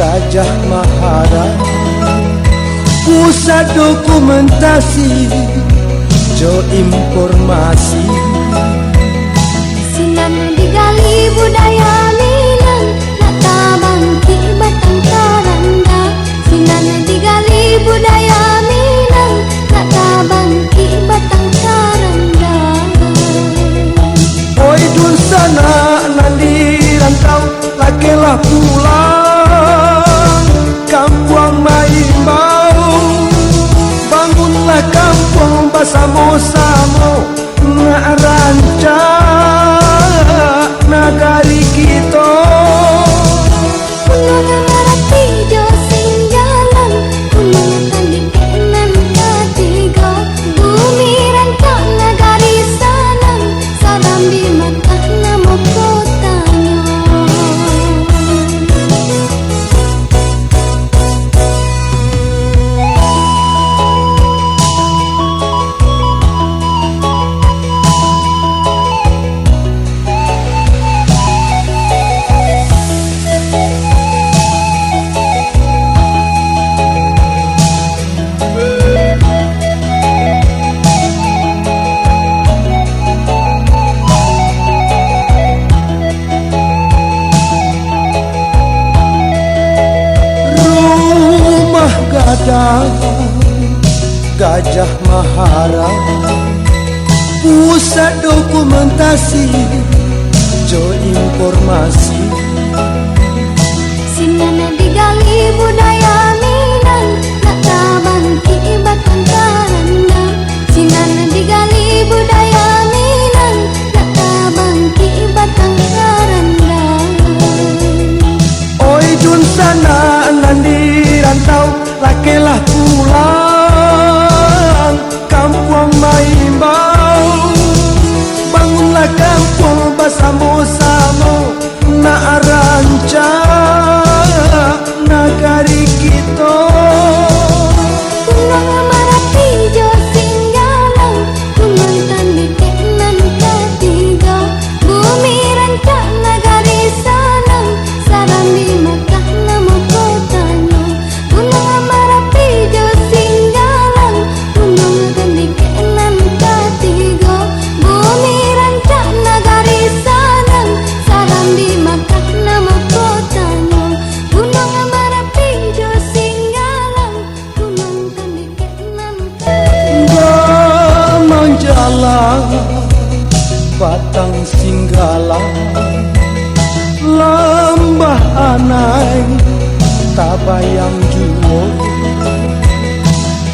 Gajah Mahara, pusat dokumentasi jo informasi. Sinan digali budaya Minang, nak tabangki batang karanda. Sinan digali budaya Minang, nak tabangki batang karanda. Oi dun sana nandi rantau, lakelah pulang kampung Maimbau. Bangunlah kampung bersama-sama, nak rancak nagari kita. Punungan marati jo sing jalan, punungan tanding kenan ketiga. Bumi rancak nagari sanang, sarambi makan namo kotanya. Gajah Mahara, pusat dokumentasi jo informasi. Sinan digali budaya Minang, nak tabangki batang karanda. Sinan digali budaya Minang, nak tabangki batang karanda. Oi jun sana nandi rantau, lakelah pulang kampung Maimbau. Bangunlah kampung bersama-sama, nak rancak nagari kita. Punungan marati jo sing jalan, punungan tanding kenan ketiga. Bumi rancak nagari sanang, sarambi makan namo kotanya. Punungan marati jo sing jalan, punungan tanding kenan ketiga. Bumi rancak nagari sanang, sarambi makan namo kotanya. Punungan marati jo sing jalan, punungan tanding kenan ketiga. Gamang jalan batang singgala, lambah anai tabayang juo.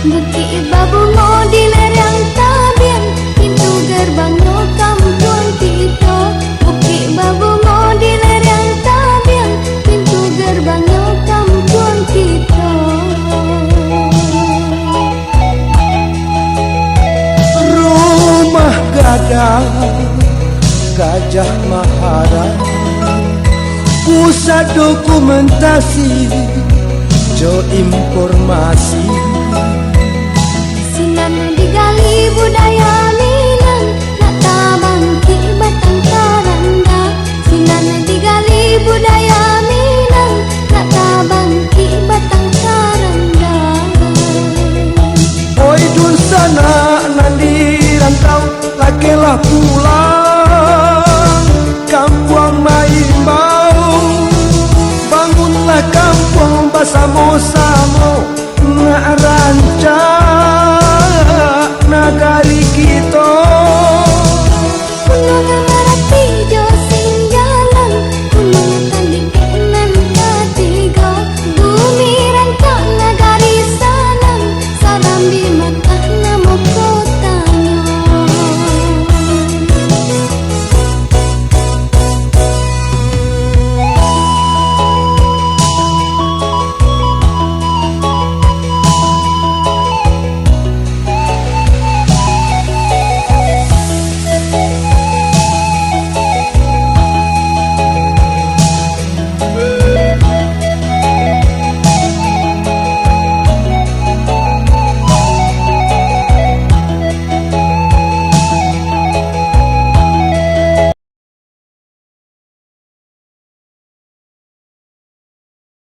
Bukit babu mau di lereng tabian, pintu gerbangnya kampung kita. Bukit babu mau di lereng tabian, pintu gerbangnya kampung kita. Rumah Gajah Mahara, pusat dokumentasi jo informasi. Sinan digali budaya Minang, nak tabangki batang karanda. Sinan digali budaya Minang, nak tabangki batang karanda. Oi dun sana nandi rantau, lakelah pulang kampung Maimbau. Bangunlah kampung bersama-sama, nak rancak nagari kita.